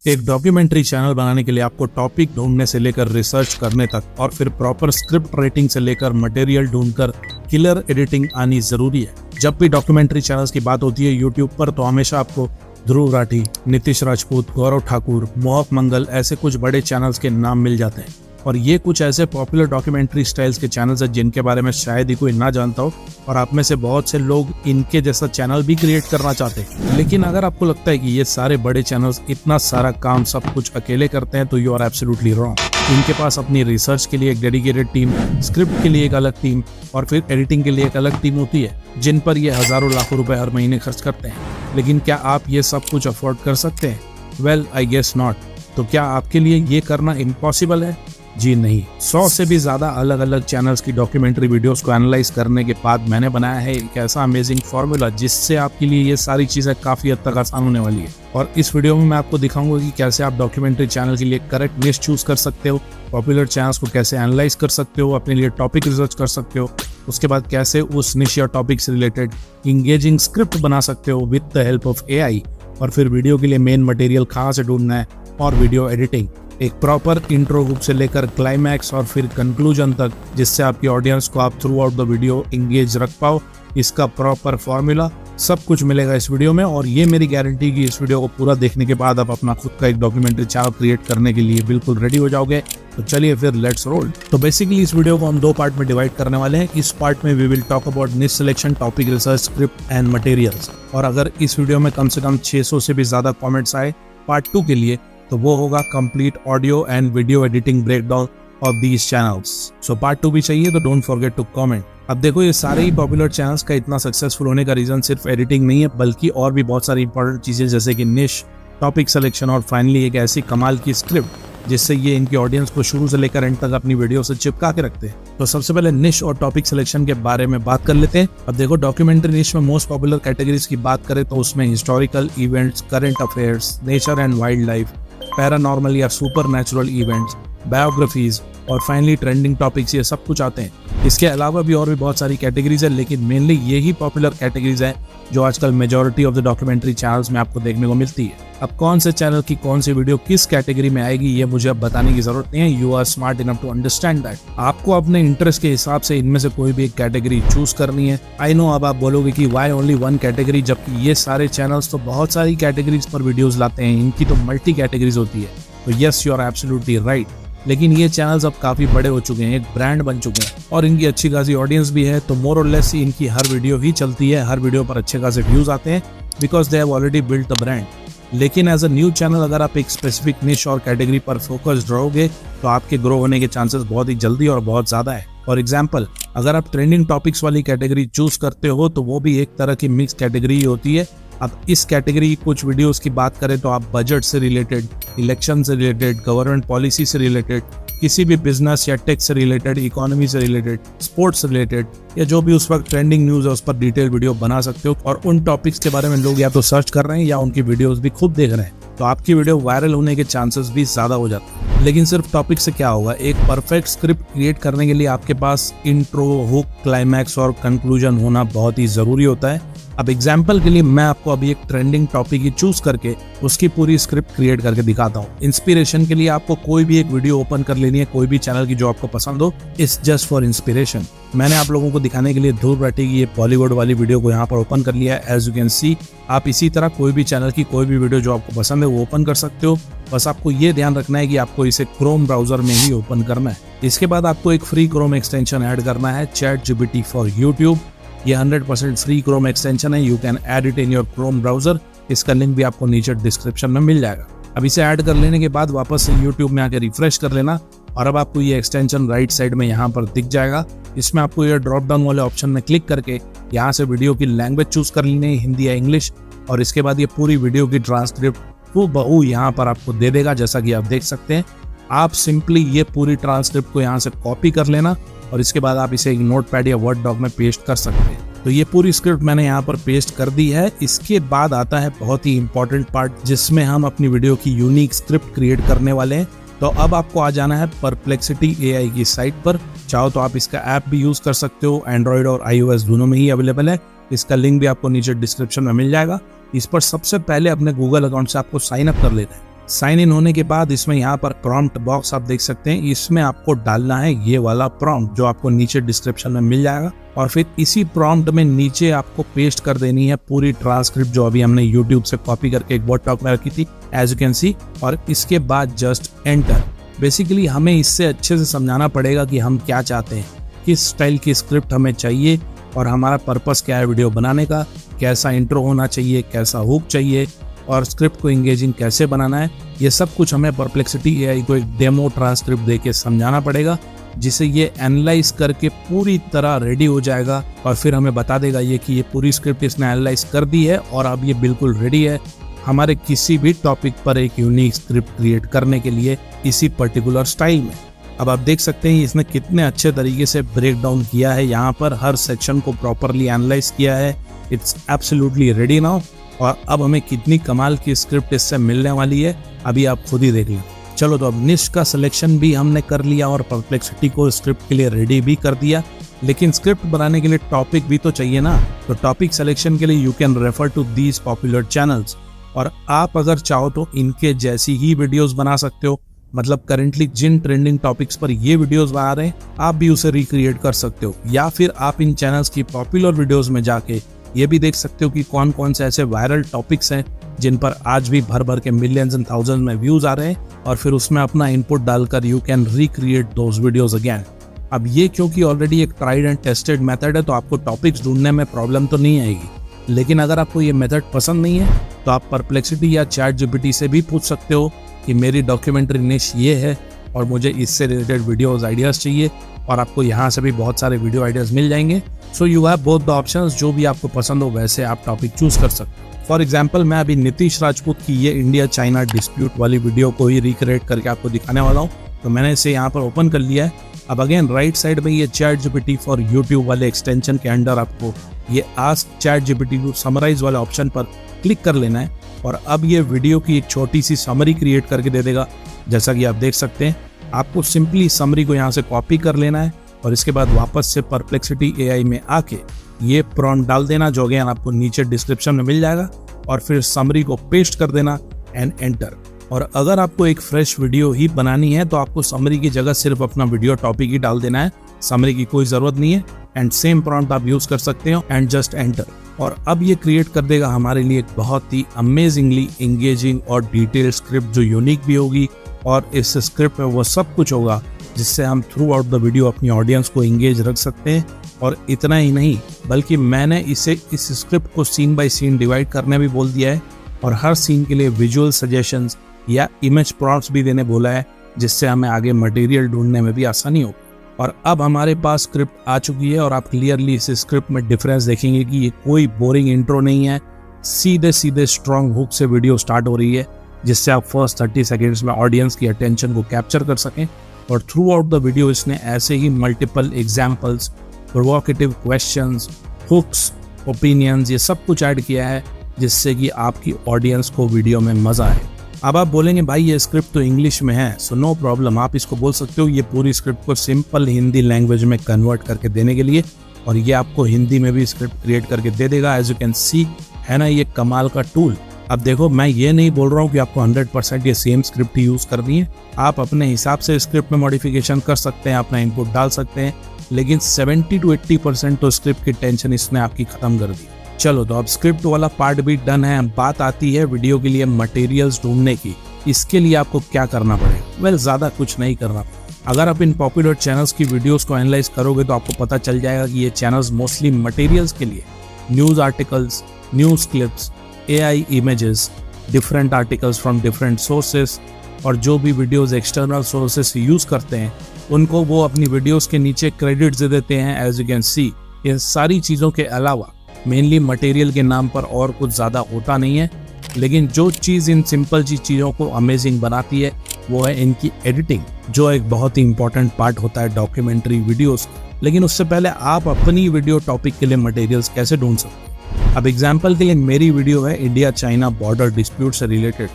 एक documentary channel बनाने के लिए आपको टॉपिक ढूंढने से लेकर रिसर्च करने तक और फिर प्रॉपर स्क्रिप्ट राइटिंग से लेकर मटेरियल ढूंढकर किलर एडिटिंग आनी जरूरी है। जब भी डॉक्यूमेंट्री चैनल्स की बात होती है यूट्यूब पर तो हमेशा आपको ध्रुव राठी, नीतीश राजपूत, गौरव ठाकुर, मोहक मंगल ऐसे कुछ बड़े चैनल्स के नाम मिल जाते हैं। और ये कुछ ऐसे पॉपुलर डॉक्यूमेंट्री स्टाइल्स के चैनल्स हैं जिनके बारे में शायद ही कोई ना जानता हो और आप में से बहुत से लोग इनके जैसा चैनल भी क्रिएट करना चाहते हैं। लेकिन अगर आपको लगता है कि ये सारे बड़े चैनल्स इतना सारा काम सब कुछ अकेले करते हैं तो यू आर एब्सोल्युटली रॉन्ग। इनके पास अपनी रिसर्च के लिए एक डेडिकेटेड टीम, स्क्रिप्ट के लिए एक अलग टीम और फिर एडिटिंग के लिए एक अलग टीम होती है जिन पर ये हजारों लाखों रुपए हर महीने खर्च करते हैं। लेकिन क्या आप ये सब कुछ अफोर्ड कर सकते हैं? Well, I guess not. तो क्या आपके लिए ये करना इम्पॉसिबल है? जी नहीं। 100 से भी ज्यादा अलग अलग चैनल्स की डॉक्यूमेंट्री वीडियोस को एनालाइज करने के बाद मैंने बनाया है एक ऐसा अमेजिंग फॉर्मूला जिससे आपके लिए ये सारी चीजें काफी हद तक आसान होने वाली है। और इस वीडियो में मैं आपको दिखाऊंगा कि कैसे आप डॉक्यूमेंट्री चैनल के लिए करेक्ट निश चूज कर सकते हो, पॉपुलर चैनल्स को कैसे एनालाइज कर सकते हो, अपने लिए टॉपिक रिसर्च कर सकते हो, उसके बाद कैसे उस निश या टॉपिक से रिलेटेड इंगेजिंग स्क्रिप्ट बना सकते हो with the help of AI, और फिर वीडियो के लिए मेन मटेरियल कहाँ से ढूंढना है और वीडियो एडिटिंग, एक प्रॉपर इंट्रो हुक से लेकर क्लाइमैक्स और फिर कंक्लूजन तक जिससे आपकी ऑडियंस को आप through out the video engage रख पाओ। इसका प्रॉपर फॉर्मूला सब कुछ मिलेगा इस वीडियो में और ये मेरी गारंटी कि इस वीडियो को पूरा देखने के बाद आप अपना खुद का एक डॉक्यूमेंट्री चैनल क्रिएट करने के लिए बिल्कुल रेडी हो जाओगे। तो चलिए फिर लेट्स रोल। तो बेसिकली इस वीडियो को हम 2 पार्ट में डिवाइड करने वाले हैं। इस पार्ट में वी विल टॉक अबाउट निश selection, topic research, script and materials. और अगर इस वीडियो में कम से कम 600 से भी ज्यादा कॉमेंट्स आए पार्ट 2 के लिए तो वो होगा complete audio and video editing breakdown of these channels. So part 2 भी चाहिए तो डोंट फॉरगेट टू कमेंट। अब देखो, ये सारे ही पॉपुलर चैनल्स का इतना सक्सेसफुल होने का रीजन सिर्फ एडिटिंग नहीं है बल्कि और भी बहुत सारी इंपॉर्टेंट चीजें जैसे कि निश, टॉपिक सिलेक्शन और फाइनली एक ऐसी कमाल की स्क्रिप्ट जिससे ये इनकी ऑडियंस को शुरू से लेकर एंड तक अपनी वीडियो से चिपका के रखते हैं। तो सबसे पहले निश और टॉपिक सिलेक्शन के बारे में बात कर लेते हैं। अब देखो, डॉक्यूमेंट्री निश में मोस्ट पॉपुलर कैटेगरीज की बात करें तो उसमें historical events, current affairs, nature and wild life, paranormal या सुपर नेचुरल इवेंट्स, बायोग्राफीज और फाइनली ट्रेंडिंग टॉपिक्स, ये सब कुछ आते हैं। इसके अलावा भी और भी बहुत सारी कैटेगरीज है लेकिन मेनली यही पॉपुलर कैटेगरीज है जो आजकल majority of the documentary channels में आपको देखने को मिलती है। अब कौन से चैनल की कौन सी वीडियो किस कैटेगरी में आएगी ये मुझे अब बताने की जरूरत नहीं है। You are smart enough to understand that. आपको अपने इंटरेस्ट के हिसाब से इनमें से कोई भी एक कैटेगरी चूज करनी है। आई नो अब आप बोलोगे कि वाई ओनली वन कैटेगरी, जबकि ये सारे चैनल्स तो बहुत सारी कैटेगरीज पर वीडियोज लाते हैं, इनकी तो मल्टी कैटेगरीज होती है। तो yes, you are absolutely right. लेकिन ये चैनल्स अब काफी बड़े हो चुके हैं, एक ब्रांड बन चुके हैं और इनकी अच्छी खासी ऑडियंस भी है। तो मोर और लेस इनकी हर वीडियो ही चलती है, हर वीडियो पर अच्छे खासे व्यूज आते हैं because they have already built the brand. लेकिन एज अ न्यू चैनल अगर आप एक स्पेसिफिक निश और कैटेगरी पर फोकस्ड रहोगे तो आपके ग्रो होने के चांसेस बहुत ही जल्दी और बहुत ज्यादा है। फॉर एग्जाम्पल, अगर आप ट्रेंडिंग टॉपिक्स वाली कैटेगरी चूज करते हो तो वो भी एक तरह की मिक्स कैटेगरी होती है। अब इस कैटेगरी की कुछ वीडियोस की बात करें तो आप बजट से रिलेटेड, इलेक्शन से रिलेटेड, गवर्नमेंट पॉलिसी से रिलेटेड, किसी भी बिजनेस या टेक से रिलेटेड, इकोनॉमी से रिलेटेड, स्पोर्ट्स से रिलेटेड या जो भी उस वक्त ट्रेंडिंग न्यूज है उस पर डिटेल वीडियो बना सकते हो। और उन टॉपिक्स के बारे में लोग या तो सर्च कर रहे हैं या उनकी वीडियोस भी खुद देख रहे हैं, तो आपकी वीडियो वायरल होने के चांसेस भी ज्यादा हो जाते हैं। लेकिन सिर्फ टॉपिक से क्या होगा, एक परफेक्ट स्क्रिप्ट क्रिएट करने के लिए आपके पास इंट्रो, हुक, क्लाइमैक्स और कंक्लूजन होना बहुत ही जरूरी होता है। अब एग्जाम्पल के लिए मैं आपको अभी एक ट्रेंडिंग टॉपिक ही चूज करके उसकी पूरी स्क्रिप्ट क्रिएट करके दिखाता हूँ। इंस्पिरेशन के लिए आपको कोई भी एक वीडियो ओपन कर लेनी है, कोई भी चैनल की जो आपको पसंद हो। It's just for inspiration. मैंने आप लोगों को दिखाने के लिए ध्रुव राठी की ये बॉलीवुड वाली वीडियो को यहाँ पर ओपन कर लिया है। एज यू कैन सी, आप इसी तरह कोई भी चैनल की कोई भी वीडियो जो आपको पसंद है वो ओपन कर सकते हो। बस आपको ये ध्यान रखना है कि आपको इसे क्रोम ब्राउजर में ही ओपन करना है। इसके बाद आपको एक फ्री क्रोम एक्सटेंशन ऐड करना है, ChatGPT फॉर यूट्यूब। ये 100% फ्री क्रोम एक्सटेंशन है। You can add it in your Chrome browser. इसका लिंक भी आपको नीचे डिस्क्रिप्शन में मिल जाएगा। अब इसे ऐड कर लेने के बाद वापस से यूट्यूब में आकर रिफ्रेश कर लेना और अब आपको ये एक्सटेंशन राइट साइड में यहाँ पर दिख जाएगा। इसमें आपको ये ड्रॉप डाउन वाले ऑप्शन में क्लिक करके यहाँ से वीडियो की लैंग्वेज चूज कर लेनी है, हिंदी या इंग्लिश, और इसके बाद ये पूरी वीडियो की ट्रांसक्रिप्ट हूबहू यहाँ पर आपको दे देगा। जैसा कि आप देख सकते हैं, आप सिंपली ये पूरी ट्रांसक्रिप्ट को यहाँ से कॉपी कर लेना और इसके बाद आप इसे एक नोटपैड या वर्ड डॉक में पेस्ट कर सकते हैं। तो ये पूरी स्क्रिप्ट मैंने यहाँ पर पेस्ट कर दी है। इसके बाद आता है बहुत ही इंपॉर्टेंट पार्ट जिसमें हम अपनी वीडियो की यूनिक स्क्रिप्ट क्रिएट करने वाले हैं। तो अब आपको आ जाना है परप्लेक्सिटी एआई की साइट पर। चाहो तो आप इसका ऐप भी यूज कर सकते हो, एंड्रॉइड और iOS दोनों में ही अवेलेबल है। इसका लिंक भी आपको नीचे डिस्क्रिप्शन में मिल जाएगा। इस पर सबसे पहले अपने गूगल अकाउंट से आपको साइन अप कर लेना है। साइन इन होने के बाद इसमें यहाँ पर प्रॉम्प्ट बॉक्स आप देख सकते हैं, इसमें आपको डालना है ये वाला प्रॉम्प्ट जो आपको नीचे डिस्क्रिप्शन में मिल जाएगा, और फिर इसी प्रॉम्प्ट में नीचे आपको पेस्ट कर देनी है पूरी ट्रांसक्रिप्ट जो अभी हमने यूट्यूब से कॉपी करके एक वर्ड टॉक में रखी थी, एज यू कैन सी। और इसके बाद जस्ट एंटर। बेसिकली हमें इससे अच्छे से समझाना पड़ेगा कि हम क्या चाहते हैं, किस स्टाइल की स्क्रिप्ट हमें चाहिए और हमारा पर्पस क्या है वीडियो बनाने का, कैसा इंट्रो होना चाहिए, कैसा हुक चाहिए और स्क्रिप्ट को एंगेजिंग कैसे बनाना है। ये सब कुछ हमें परप्लेक्सिटी एआई को एक डेमो ट्रांसक्रिप्ट देके समझाना पड़ेगा, जिसे ये एनालाइज करके पूरी तरह रेडी हो जाएगा और फिर हमें बता देगा ये कि ये पूरी स्क्रिप्ट इसने एनालाइज कर दी है और अब ये बिल्कुल रेडी है हमारे किसी भी टॉपिक पर एक यूनिक स्क्रिप्ट क्रिएट करने के लिए इसी पर्टिकुलर स्टाइल में। अब आप देख सकते हैं इसने कितने अच्छे तरीके से ब्रेक डाउन किया है, यहाँ पर हर सेक्शन को प्रॉपरली एनालाइज किया है। It's absolutely ready now. और अब हमें कितनी कमाल की स्क्रिप्ट इससे मिलने वाली है अभी आप खुद ही देख लें। चलो, तो अब निश का सिलेक्शन भी हमने कर लिया और परप्लेक्सिटी को स्क्रिप्ट के लिए रेडी भी कर दिया, लेकिन स्क्रिप्ट बनाने के लिए टॉपिक भी तो चाहिए ना। तो टॉपिक सिलेक्शन के लिए you can refer to these popular channels, और आप अगर चाहो तो इनके जैसी ही वीडियोस बना सकते हो। मतलब करेंटली जिन ट्रेंडिंग टॉपिक्स पर ये वीडियोस बना रहे हैं आप भी उसे रिक्रिएट कर सकते हो, या फिर आप इन चैनल्स की पॉपुलर वीडियोस में जाके ये भी देख सकते हो कि कौन कौन से ऐसे वायरल टॉपिक्स हैं जिन पर आज भी भर भर के मिलियंस एंड थाउजेंड्स में व्यूज आ रहे हैं, और फिर उसमें अपना इनपुट डालकर you can recreate those videos again. अब ये क्योंकि ऑलरेडी एक ट्राइड एंड टेस्टेड मेथड है तो आपको टॉपिक्स ढूंढने में प्रॉब्लम तो नहीं आएगी। लेकिन अगर आपको ये मेथड पसंद नहीं है तो आप परप्लेक्सिटी या चैट जीपीटी से भी पूछ सकते हो कि मेरी डॉक्यूमेंट्री निश ये है और मुझे इससे रिलेटेड वीडियोस आइडियाज चाहिए, और आपको यहाँ से भी बहुत सारे वीडियो आइडियाज मिल जाएंगे। So you have both the options, जो भी आपको पसंद हो वैसे आप टॉपिक चूज कर सकते हो। फॉर एग्जाम्पल मैं अभी नीतीश राजपूत की ये इंडिया चाइना डिस्प्यूट वाली वीडियो को ही रिक्रिएट करके आपको दिखाने वाला हूँ, तो मैंने इसे यहाँ पर ओपन कर लिया है। अब अगेन राइट साइड में ये चैट जीपीटी फॉर यूट्यूब वाले एक्सटेंशन के अंडर आपको ये ask chat GPT to summarise वाले ऑप्शन पर क्लिक कर लेना है, और अब ये वीडियो की एक छोटी सी समरी क्रिएट करके दे देगा। जैसा कि आप देख सकते हैं, आपको सिंपली समरी को यहाँ से कॉपी कर लेना है और इसके बाद वापस से परप्लेक्सिटी एआई में आके ये प्रॉम्प्ट डाल देना जो अगेन आपको नीचे डिस्क्रिप्शन में मिल जाएगा, और फिर समरी को पेस्ट कर देना एंड एंटर। और अगर आपको एक फ्रेश वीडियो ही बनानी है तो आपको समरी की जगह सिर्फ अपना वीडियो टॉपिक ही डाल देना है, समरी की कोई जरूरत नहीं है, एंड सेम प्रॉम्प्ट आप यूज कर सकते हो एंड जस्ट एंटर। और अब ये क्रिएट कर देगा हमारे लिए एक बहुत ही अमेजिंगली एंगेजिंग और डिटेल्ड स्क्रिप्ट जो यूनिक भी होगी, और इस स्क्रिप्ट में वो सब कुछ होगा जिससे हम थ्रू आउट द वीडियो अपनी ऑडियंस को एंगेज रख सकते हैं। और इतना ही नहीं, बल्कि मैंने इसे इस स्क्रिप्ट को सीन बाय सीन डिवाइड करने भी बोल दिया है, और हर सीन के लिए विजुअल सजेशंस या इमेज प्रॉम्प्ट्स भी देने बोला है, जिससे हमें आगे मटेरियल ढूंढने में भी आसानी हो। और अब हमारे पास स्क्रिप्ट आ चुकी है और आप क्लियरली इस स्क्रिप्ट में डिफरेंस देखेंगे कि ये कोई बोरिंग इंट्रो नहीं है, सीधे सीधे स्ट्रॉन्ग हुक से वीडियो स्टार्ट हो रही है, जिससे आप फर्स्ट 30 सेकेंड्स में ऑडियंस की अटेंशन को कैप्चर कर सकें। और थ्रू आउट द वीडियो इसने ऐसे ही multiple examples, provocative questions, hooks, opinions, ये सब कुछ ऐड किया है जिससे कि आपकी ऑडियंस को वीडियो में मजा आए। अब आप बोलेंगे भाई ये स्क्रिप्ट तो इंग्लिश में है, सो नो प्रॉब्लम, आप इसको बोल सकते हो ये पूरी स्क्रिप्ट को सिंपल हिंदी लैंग्वेज में कन्वर्ट करके देने के लिए, और ये आपको हिंदी में भी स्क्रिप्ट क्रिएट करके दे देगा। एज यू कैन सी, है ना ये कमाल का टूल। अब देखो, मैं ये नहीं बोल रहा हूँ कि आपको 100% ये सेम स्क्रिप्ट ही यूज करनी है, आप अपने हिसाब से स्क्रिप्ट में मॉडिफिकेशन कर सकते हैं, अपना इनपुट डाल सकते हैं, लेकिन 70 to 80% तो स्क्रिप्ट की टेंशन इसने आपकी खत्म कर दी। चलो, तो अब स्क्रिप्ट वाला पार्ट भी डन है। बात आती है वीडियो के लिए मटेरियल्स ढूंढने की। इसके लिए आपको क्या करना पड़ेगा? वेल, ज्यादा कुछ नहीं करना। अगर आप इन पॉपुलर चैनल्स की वीडियोस को एनालाइज करोगे तो आपको पता चल जाएगा कि ये चैनल्स मोस्टली मटेरियल्स के लिए news articles, news clips, AI images, different articles from different sources, और जो भी वीडियोस एक्सटर्नल सोर्सेस यूज करते हैं उनको वो अपनी वीडियोस के नीचे क्रेडिट्स दे देते हैं। एज यू कैन सी, इन सारी चीज़ों के अलावा मेनली मटेरियल के नाम पर और कुछ ज़्यादा होता नहीं है, लेकिन जो चीज़ इन सिंपल चीज़ों को अमेजिंग बनाती है वो है इनकी एडिटिंग, जो एक बहुत ही इंपॉर्टेंट पार्ट होता है डॉक्यूमेंट्री वीडियोस। लेकिन उससे पहले आप अपनी वीडियो टॉपिक के लिए मटेरियल्स कैसे ढूंढ सकते हैं? अब एग्जाम्पल के लिए मेरी वीडियो है इंडिया चाइना बॉर्डर डिस्प्यूट से रिलेटेड,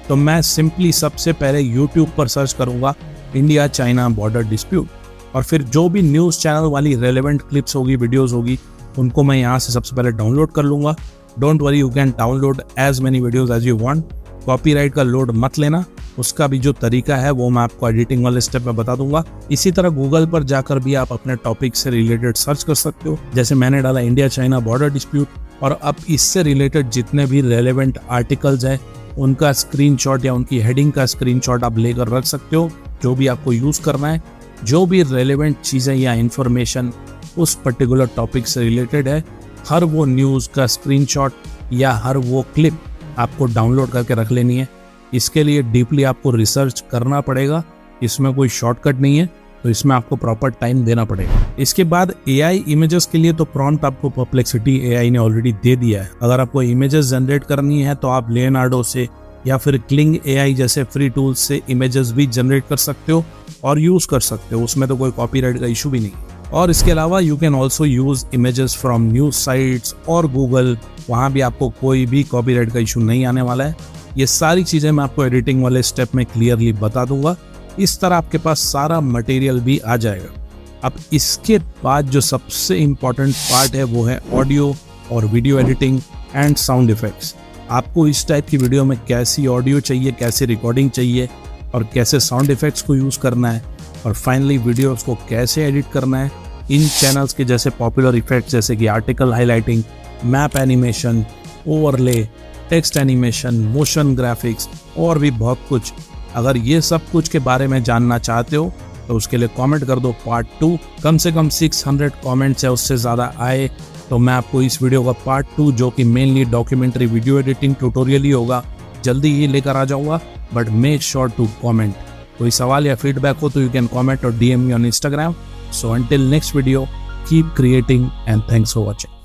तो मैं सिंपली सबसे पहले यूट्यूब पर सर्च करूंगा इंडिया चाइना बॉर्डर डिस्प्यूट, और फिर जो भी न्यूज़ चैनल वाली रेलेवेंट क्लिप्स होगी, वीडियोज़ होगी, उनको मैं यहाँ से सबसे पहले डाउनलोड कर लूँगा। Don't worry, you can download as many videos as you want. Copyright का लोड मत लेना, उसका भी जो तरीका है वो मैं आपको एडिटिंग वाले स्टेप में बता दूंगा। इसी तरह गूगल पर जाकर भी आप अपने टॉपिक से रिलेटेड सर्च कर सकते हो, जैसे मैंने डाला इंडिया चाइना बॉर्डर डिस्प्यूट, और अब इससे रिलेटेड जितने भी रेलेवेंट आर्टिकल्स हैं उनका स्क्रीनशॉट या उनकी हेडिंग का स्क्रीनशॉट आप लेकर रख सकते हो। जो भी आपको यूज़ करना है, जो भी रेलेवेंट चीज़ें या इंफॉर्मेशन उस पर्टिकुलर टॉपिक से रिलेटेड है, हर वो न्यूज़ का स्क्रीनशॉट या हर वो क्लिप आपको डाउनलोड करके रख लेनी है। इसके लिए डीपली आपको रिसर्च करना पड़ेगा, इसमें कोई शॉर्टकट नहीं है, तो इसमें आपको प्रॉपर टाइम देना पड़ेगा। इसके बाद एआई इमेजेस के लिए तो प्रॉम्प्ट आपको परप्लेक्सिटी एआई ने ऑलरेडी दे दिया है। अगर आपको इमेजेस जनरेट करनी है तो आप लियोनार्डो से या फिर क्लिंग एआई जैसे फ्री टूल्स से इमेजेस भी जनरेट कर सकते हो और यूज़ कर सकते हो, उसमें तो कोई कॉपीराइट का इशू भी नहीं। और इसके अलावा you can also use images from news sites और गूगल, वहाँ भी आपको कोई भी कॉपीराइट का इशू नहीं आने वाला है। ये सारी चीज़ें मैं आपको एडिटिंग वाले स्टेप में क्लियरली बता दूंगा। इस तरह आपके पास सारा मटेरियल भी आ जाएगा। अब इसके बाद जो सबसे इम्पॉर्टेंट पार्ट है वो है ऑडियो और video editing and sound effects. आपको इस टाइप की वीडियो में कैसी ऑडियो चाहिए, कैसी रिकॉर्डिंग चाहिए और कैसे साउंड इफेक्ट्स को यूज़ करना है, और फाइनली वीडियोस को कैसे एडिट करना है। इन चैनल्स के जैसे पॉपुलर इफेक्ट्स जैसे कि article highlighting, map animation, overlay, text animation, motion graphics और भी बहुत कुछ। अगर ये सब कुछ के बारे में जानना चाहते हो तो उसके लिए कमेंट कर दो पार्ट 2। कम से कम 600 कमेंट्स है, उससे ज़्यादा आए तो मैं आपको इस वीडियो का पार्ट 2, जो कि mainly documentary video editing tutorial ही होगा, जल्दी ही लेकर आ जाऊँगा। But make sure to comment. कोई सवाल या फीडबैक हो तो यू कैन कमेंट और DM me on Instagram. So until next video, keep creating and thanks for watching.